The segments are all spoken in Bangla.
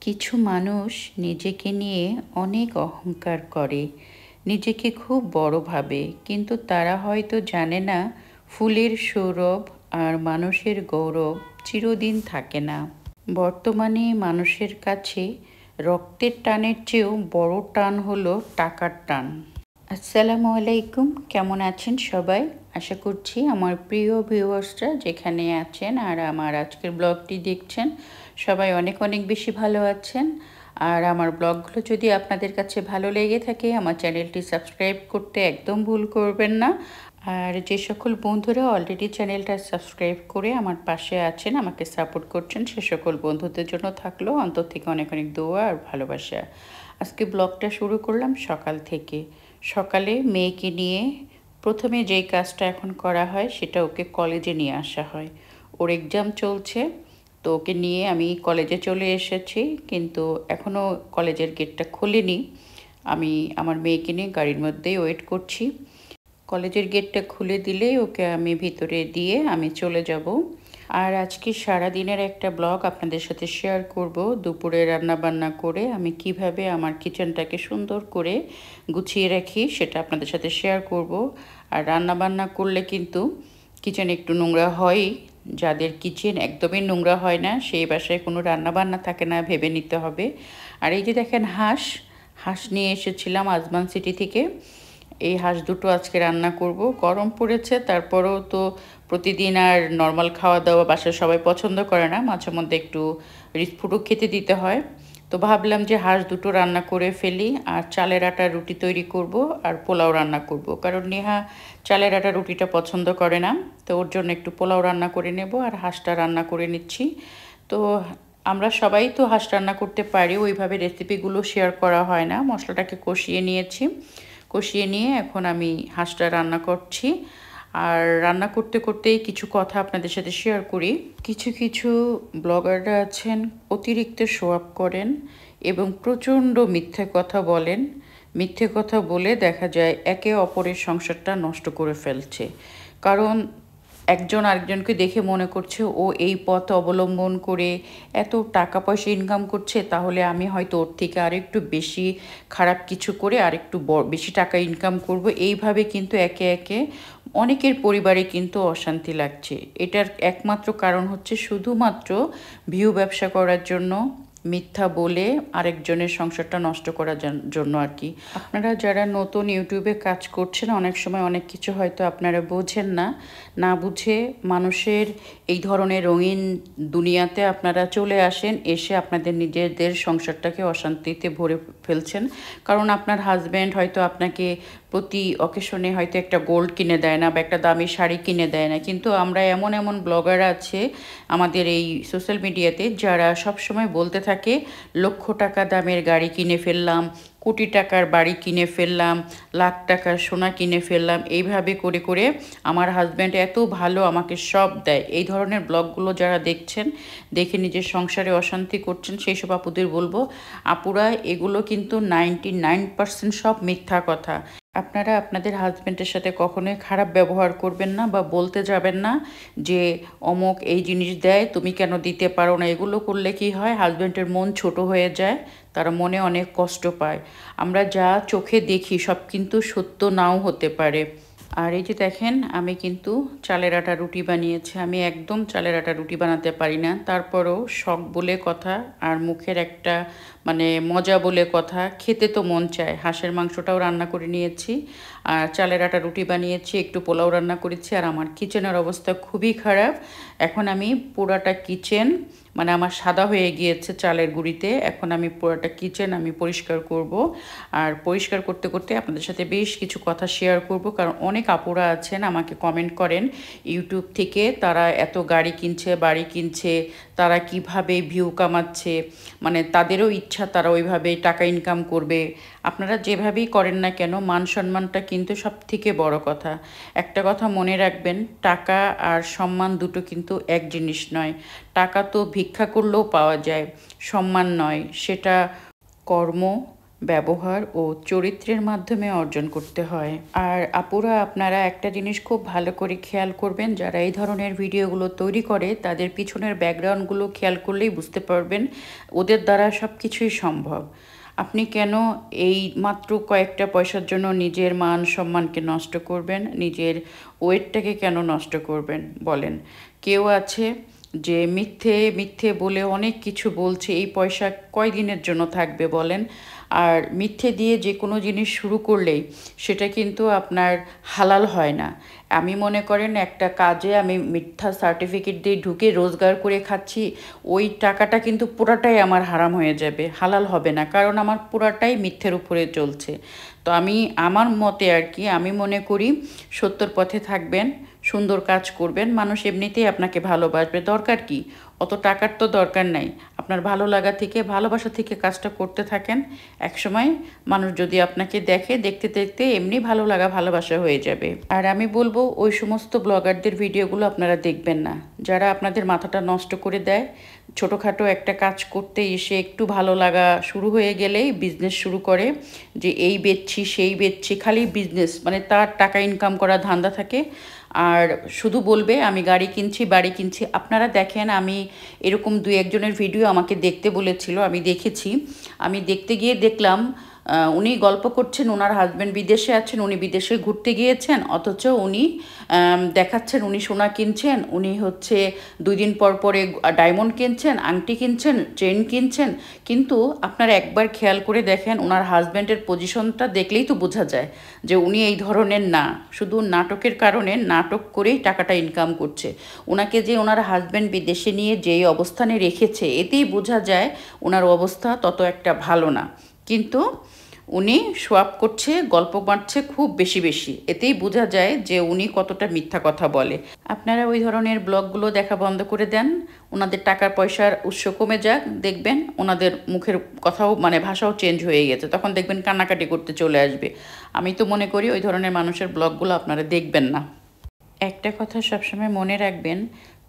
কিছু মানুষ নিজেকে নিয়ে অনেক অহংকার করে, নিজেকে খুব বড় ভাবে, কিন্তু তারা হয়তো জানে না ফুলের সৌরভ আর মানুষের গৌরব চিরদিন থাকে না। বর্তমানে মানুষের কাছে রক্তের টানের চেয়েও বড় টান হলো টাকার টান। আসসালামু আলাইকুম, কেমন আছেন সবাই? আশা করছি আমার প্রিয় ভিউয়ার্সরা যেখানে আছেন আর আমার আজকের ব্লগটি দেখছেন সবাই অনেক অনেক বেশি ভালো আছেন। আর আমার ব্লগগুলো যদি আপনাদের কাছে ভালো লেগে থাকে আমার চ্যানেলটি সাবস্ক্রাইব করতে একদম ভুল করবেন না। আর যে সকল বন্ধুরা অলরেডি চ্যানেলটা সাবস্ক্রাইব করে আমার পাশে আছেন, আমাকে সাপোর্ট করছেন, সে সকল বন্ধুদের জন্য থাকলো অন্তর থেকে অনেক অনেক দোয়া আর ভালোবাসা। আজকে ব্লগটা শুরু করলাম সকাল থেকে। সকালে মেয়েকে নিয়ে প্রথমে যেই কাজটা এখন করা হয় সেটা ওকে কলেজে নিয়ে আসা হয়। ওর এক্সাম চলছে, তো ওকে নিয়ে আমি কলেজে চলে এসেছি, কিন্তু এখনও কলেজের গেটটা খুলিনি। আমি আমার মেয়েকে নিয়ে গাড়ির মধ্যেই ওয়েট করছি। কলেজের গেটটা খুলে দিলেই ওকে আমি ভিতরে দিয়ে আমি চলে যাব। আর আজকে সারা দিনের একটা ব্লগ আপনাদের সাথে শেয়ার করব। দুপুরে রান্না বান্না করে আমি কিভাবে আমার কিচেনটাকে সুন্দর করে গুছিয়ে রাখি সেটা আপনাদের সাথে শেয়ার করব। আর রান্না বান্না করলে কিন্তু কিচেন একটু নোংরা হয়ই। যাদের কিচেন একদমই নোংরা হয় না সেই বাসায় কোনো রান্না বান্না থাকে না ভেবে নিতে হবে। আর এই যে দেখেন হাঁস হাঁস নিয়ে এসেছিলাম আজমান সিটি থেকে। এই হাঁস দুটো আজকে রান্না করব। গরম পড়েছে, তারপরেও তো প্রতিদিন আর নর্মাল খাওয়া দাওয়া বাসায় সবাই পছন্দ করে না, মাঝে মধ্যে একটু রিচ ফুডও খেতে দিতে হয়। তো ভাবলাম যে হাঁস দুটো রান্না করে ফেলি, আর চালের আটার রুটি তৈরি করব আর পোলাও রান্না করব, কারণ নেহা চালের আটার রুটিটা পছন্দ করে না। তো ওর জন্য একটু পোলাও রান্না করে নেব আর হাঁসটা রান্না করে নিচ্ছি। তো আমরা সবাই তো হাঁস রান্না করতে পারি, ওইভাবে রেসিপিগুলো শেয়ার করা হয় না। মশলাটাকে কষিয়ে নিয়েছি, কষিয়ে নিয়ে এখন আমি হাঁসটা রান্না করছি। আর রান্না করতে করতেই কিছু কথা আপনাদের সাথে শেয়ার করি। কিছু কিছু ব্লগাররা আছেন অতিরিক্ত শো আপ করেন এবং প্রচণ্ড মিথ্যে কথা বলেন। মিথ্যে কথা বলে দেখা যায় একে অপরের সংসারটা নষ্ট করে ফেলছে। কারণ একজন আরেকজনকে দেখে মনে করছে ও এই পথ অবলম্বন করে এত টাকা পয়সা ইনকাম করছে, তাহলে আমি হয়তো ওর থেকে আরেকটু বেশি খারাপ কিছু করে আরেকটু বেশি টাকা ইনকাম করব। এইভাবে কিন্তু একে একে অনেকের পরিবারে কিন্তু অশান্তি লাগছে। এটার একমাত্র কারণ হচ্ছে শুধুমাত্র ভিউ ব্যবসা করার জন্য মিথ্যা বলে আরেকজনের সংসারটা নষ্ট করার জন্য আর কি। আপনারা যারা নতুন ইউটিউবে কাজ করছেন অনেক সময় অনেক কিছু হয়তো আপনারা বোঝেন না, না বুঝে মানুষের এই ধরনের রঙিন দুনিয়াতে আপনারা চলে আসেন, এসে আপনাদের নিজেদের সংসারটাকে অশান্তিতে ভরে ফেলছেন। কারণ আপনার হাজব্যান্ড হয়তো আপনাকে প্রতি অকেশনে হয়তো একটা গোল্ড কিনে দেয় না বা একটা দামি শাড়ি কিনে দেয় না, কিন্তু আমরা এমন এমন ব্লগার আছে আমাদের এই সোশ্যাল মিডিয়াতে যারা সবসময় বলতে থাকে লক্ষ টাকা দামের গাড়ি কিনে ফেললাম, কোটি টাকার বাড়ি কিনে ফেললাম, লাখ টাকার সোনা কিনে ফেললাম। এইভাবে করে করে আমার হাজব্যান্ড এত ভালো, আমাকে সব দেয়। এই ধরনের ব্লগগুলো যারা দেখছেন, দেখে নিজের সংসারে অশান্তি করছেন, সেই সব আপুদের বলবো আপুরা এগুলো কিন্তু 99% সব মিথ্যা কথা। আপনারা আপনাদের হাজব্যান্ডের সাথে কখনোই খারাপ ব্যবহার করবেন না বা বলতে যাবেন না যে অমুক এই জিনিস দেয় তুমি কেন দিতে পারো না। এগুলো করলে কি হয়, হাজব্যান্ডের মন ছোট হয়ে যায়, তারা মনে অনেক কষ্ট পায়। আমরা যা চোখে দেখি সব কিন্তু সত্য নাও হতে পারে। আর এই যে দেখেন আমি কিন্তু চালের আটা রুটি বানিয়েছি। আমি একদম চালের আটা রুটি বানাতে পারি না, তারপরও শখ বলে কথা আর মুখের একটা মানে মজা বলে কথা, খেতে তো মন চায়। হাঁসের মাংসটাও রান্না করে নিয়েছি আর চালের আটা রুটি বানিয়েছি, একটু পোলাও রান্না করেছি। আর আমার কিচেনের অবস্থা খুবই খারাপ। এখন আমি পুরাটা কিচেন মানে আমার সাদা হয়ে গিয়েছে চালের গুঁড়িতে, এখন আমি পুরোটা কিচেন আমি পরিষ্কার করব। আর পরিষ্কার করতে করতে আপনাদের সাথে বেশ কিছু কথা শেয়ার করব, কারণ অনেক আপুরা আছেন আমাকে কমেন্ট করেন ইউটিউব থেকে, তারা এত গাড়ি কিনছে বাড়ি কিনছে, তারা কিভাবে ভিউ কামাচ্ছে, মানে তাদেরও ইচ্ছা তারা ওইভাবে টাকা ইনকাম করবে। আপনারা যেভাবেই করেন না কেন মান সম্মানটা কিন্তু সব থেকে বড় কথা। একটা কথা মনে রাখবেন, টাকা আর সম্মান দুটো কিন্তু এক জিনিস নয়। টাকা তো ভিক্ষা করলেও পাওয়া যায়, সম্মান নয়, সেটা কর্ম, ব্যবহার ও চরিত্রের মাধ্যমে অর্জন করতে হয়। আর আপুরা, আপনারা একটা জিনিস খুব ভালো করে খেয়াল করবেন, যারা এই ধরনের ভিডিওগুলো তৈরি করে তাদের পিছনের ব্যাকগ্রাউন্ডগুলো খেয়াল করলেই বুঝতে পারবেন ওদের দ্বারা সব কিছুই সম্ভব। আপনি কেন এই মাত্র কয়েকটা পয়সার জন্য নিজের মান সম্মানকে নষ্ট করবেন, নিজের ওয়েটটাকে কেন নষ্ট করবেন বলেন? কেউ আছে যে মিথ্যে মিথ্যে বলে অনেক কিছু বলছে, এই পয়সা কয়দিনের জন্য থাকবে বলেন? আর মিথ্যে দিয়ে যে কোনো জিনিস শুরু করলেই সেটা কিন্তু আপনার হালাল হয় না। আমি মনে করেন একটা কাজে আমি মিথ্যা সার্টিফিকেট দিয়ে ঢুকে রোজগার করে খাচ্ছি, ওই টাকাটা কিন্তু পুরাটাই আমার হারাম হয়ে যাবে, হালাল হবে না, কারণ আমার পুরাটাই মিথ্যের উপরে চলছে। তো আমার মতে আর কি, আমি মনে করি সত্যর পথে থাকবেন, সুন্দর কাজ করবেন, মানুষ এমনিতেই আপনাকে ভালোবাসবে। দরকার কি? অত টাকার তো দরকার নাই। আপনার ভালো লাগা থেকে, ভালোবাসা থেকে কাজটা করতে থাকেন। একসময় মানুষ যদি আপনাকে দেখে, দেখতে দেখতে এমনি ভালো লাগা ভালোবাসা হয়ে যাবে। আর আমি বলবো ওই সমস্ত ব্লগারদের ভিডিওগুলো আপনারা দেখবেন না, যারা আপনাদের মাথাটা নষ্ট করে দেয়। ছোটোখাটো একটা কাজ করতে এসে একটু ভালো লাগা শুরু হয়ে গেলেই বিজনেস শুরু করে, যে এই বেচছি সেই বেচছি, খালি বিজনেস, মানে তার টাকা ইনকাম করা ধান্দা থাকে। আর শুধু বলবে আমি গাড়ি কিনছি, বাড়ি কিনছি। আপনারা দেখেন, আমি এরকম দুই একজনের ভিডিও আমাকে দেখতে বলেছিল, আমি দেখেছি। আমি দেখতে গিয়ে দেখলাম উনি গল্প করছেন, ওনার হাজব্যান্ড বিদেশে আছেন, উনি বিদেশে ঘুরতে গিয়েছেন, অথচ উনি দেখাচ্ছেন উনি সোনা কিনছেন, উনি হচ্ছে 2 দিন পর পরে ডায়মন্ড কিনছেন, আংটি কিনছেন, চেন কিনছেন। কিন্তু আপনারা একবার খেয়াল করে দেখেন, ওনার হাজব্যান্ডের পজিশনটা দেখলেই তো বোঝা যায় যে উনি এই ধরনের না, শুধু নাটকের কারণে নাটক করেই টাকাটা ইনকাম করছে। ওনাকে যে ওনার হাজব্যান্ড বিদেশে নিয়ে যেই অবস্থানে রেখেছে, এতেই বোঝা যায় ওনার অবস্থা তত একটা ভালো না। কিন্তু উনি সোয়াপ করছে, গল্প বাঁটছে খুব বেশি বেশি, এতেই বোঝা যায় যে উনি কতটা মিথ্যা কথা বলে। আপনারা ওই ধরনের ব্লগগুলো দেখা বন্ধ করে দেন, ওনাদের টাকার পয়সার উৎস কমে যাক, দেখবেন ওনাদের মুখের কথাও মানে ভাষাও চেঞ্জ হয়ে গেছে, তখন দেখবেন কান্নাকাটি করতে চলে আসবে। আমি তো মনে করি ওই ধরনের মানুষের ব্লগগুলো আপনারা দেখবেন না। একটা কথা সবসময় মনে রাখবেন,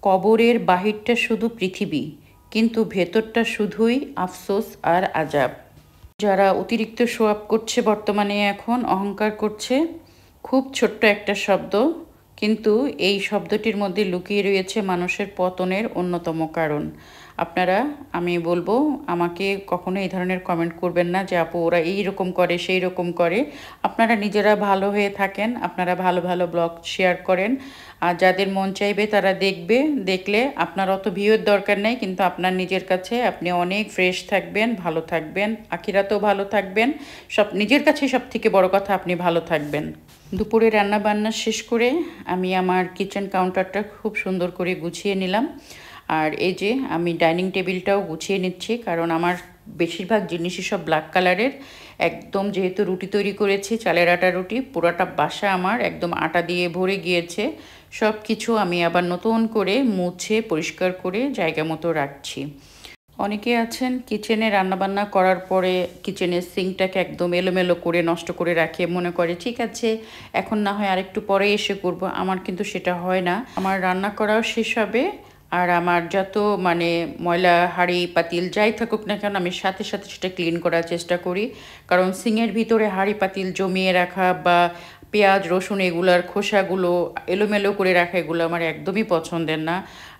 কবরের বাহিরটা শুধু পৃথিবী, কিন্তু ভেতরটা শুধুই আফসোস আর আজাব। যারা অতিরিক্ত শো আপ করছে বর্তমানে, এখন অহংকার করছে, খুব ছোট্ট একটা শব্দ, কিন্তু এই শব্দটির মধ্যে লুকিয়ে রয়েছে মানুষের পতনের অন্যতম কারণ। আপনারা, আমি বলবো, আমাকে কখনো এই ধরনের কমেন্ট করবেন না যে আপু ওরা এই রকম করে সেই রকম করে। আপনারা নিজেরা ভালো হয়ে থাকেন, আপনারা ভালো ভালো ব্লগ শেয়ার করেন, আর যাদের মন চাইবে তারা দেখবে, দেখলে আপনার অত ভিউয়ের দরকার নেই, কিন্তু আপনার নিজের কাছে আপনি অনেক ফ্রেশ থাকবেন, ভালো থাকবেন, আখিরাতেও ভালো থাকবেন। সব নিজের কাছে সব থেকে বড় কথা, আপনি ভালো থাকবেন। দুপুরে রান্না বান্না শেষ করে আমি আমার কিচেন কাউন্টারটা খুব সুন্দর করে গুছিয়ে নিলাম। আর এই যে আমি ডাইনিং টেবিলটাও গুছিয়ে নিচ্ছি, কারণ আমার বেশিরভাগ জিনিসই সব ব্ল্যাক কালারের। একদম, যেহেতু রুটি তৈরি করেছি, চালের আটা রুটি, পুরোটা বাসা আমার একদম আটা দিয়ে ভরে গিয়েছে। সব কিছু আমি আবার নতুন করে মুছে পরিষ্কার করে জায়গা মতো রাখছি। অনেকে আছেন কিচেনে রান্নাবান্না করার পরে কিচেনের সিঙ্কটাকে একদম এলোমেলো করে নষ্ট করে রাখে, মনে করে ঠিক আছে এখন না হয় আরেকটু পরে এসে করব। আমার কিন্তু সেটা হয় না, আমার রান্না করাও শেষ হবে, আর আমার যত মানে ময়লা হাঁড়ি পাতিল যাই থাকুক না কেন, আমি সাথে সাথে সেটা ক্লিন করার চেষ্টা করি। কারণ সিংয়ের ভিতরে হাঁড়ি পাতিল জমিয়ে রাখা বা পেঁয়াজ রসুন এগুলার খোসাগুলো এলোমেলো করে রাখা, এগুলো আমার একদমই পছন্দের না।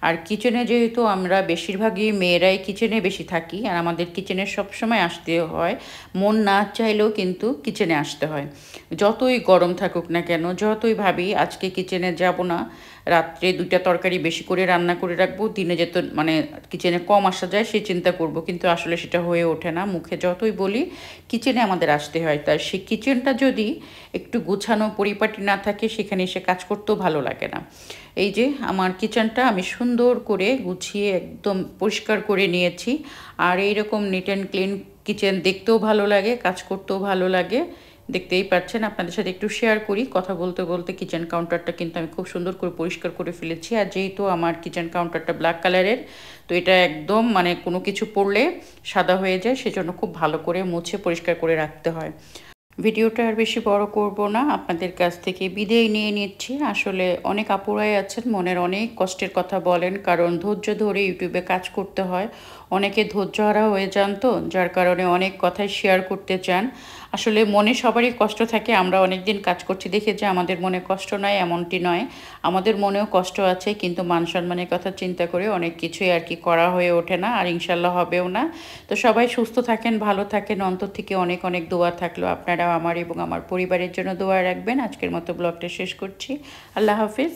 আর কিচেনে যেহেতু আমরা বেশিরভাগই মেয়েরাই কিচেনে বেশি থাকি, আর আমাদের কিচেনে সবসময় আসতে হয়, মন না চাইলেও কিন্তু কিচেনে আসতে হয়। যতই গরম থাকুক না কেন, যতই ভাবি আজকে কিচেনে যাব না, রাত্রে 2টা তরকারি বেশি করে রান্না করে রাখবো, দিনে যেত মানে কিচেনে কম আসা যায় সেই চিন্তা করব, কিন্তু আসলে সেটা হয়ে ওঠে না। মুখে যতই বলি কিচেনে আমাদের আসতে হয়, তাই সেই কিচেনটা যদি একটু গুছানো পরিপাটি না থাকে, সেখানে এসে কাজ করতেও ভালো লাগে না। এই যে আমার কিচেনটা আমি সুন্দর করে গুছিয়ে একদম পরিষ্কার করে নিয়েছি। আর এইরকম নিট অ্যান্ড ক্লিন কিচেন দেখতেও ভালো লাগে, কাজ করতেও ভালো লাগে। দেখতেই পাচ্ছেন, আপনাদের সাথে একটু শেয়ার করি। কথা বলতে বলতে কিচেন কাউন্টারটা কিন্তু আমি খুব সুন্দর করে পরিষ্কার করে ফেলেছি। আর যেহেতু আমার কিচেন কাউন্টারটা ব্ল্যাক কালারের, তো এটা একদম মানে কোনো কিছু পড়লে সাদা হয়ে যায়, সেজন্য খুব ভালো করে মুছে পরিষ্কার করে রাখতে হয়। ভিডিওটা আর বেশি বড় করব না, আপনাদের কাছ থেকে বিদায় নিয়ে নিচ্ছি। আসলে অনেক আপুরাই আছেন মনের অনেক কষ্টের কথা বলেন, কারণ ধৈর্য ধরে ইউটিউবে কাজ করতে হয়, অনেকে ধৈর্যহারা হয়ে যান তো, যার কারণে অনেক কথাই শেয়ার করতে চান। আসলে মনে সবারই কষ্ট থাকে। আমরা অনেক দিন কাজ করছি দেখে যে আমাদের মনে কষ্ট নাই এমনটি নয়। আমাদের মনেও কষ্ট আছে, কিন্তু মান সম্মানের কথা চিন্তা করে অনেক কিছুই আর কি করা হয়ে ওঠে না, আর ইনশাল্লাহ হবেও না। তো সবাই সুস্থ থাকেন, ভালো থাকেন, অন্তর থেকে অনেক অনেক দোয়া থাকলো। আপনারাও আমার এবং আমার পরিবারের জন্য দোয়া রাখবেন। আজকের মতো ব্লগটা শেষ করছি। আল্লাহ হাফিজ।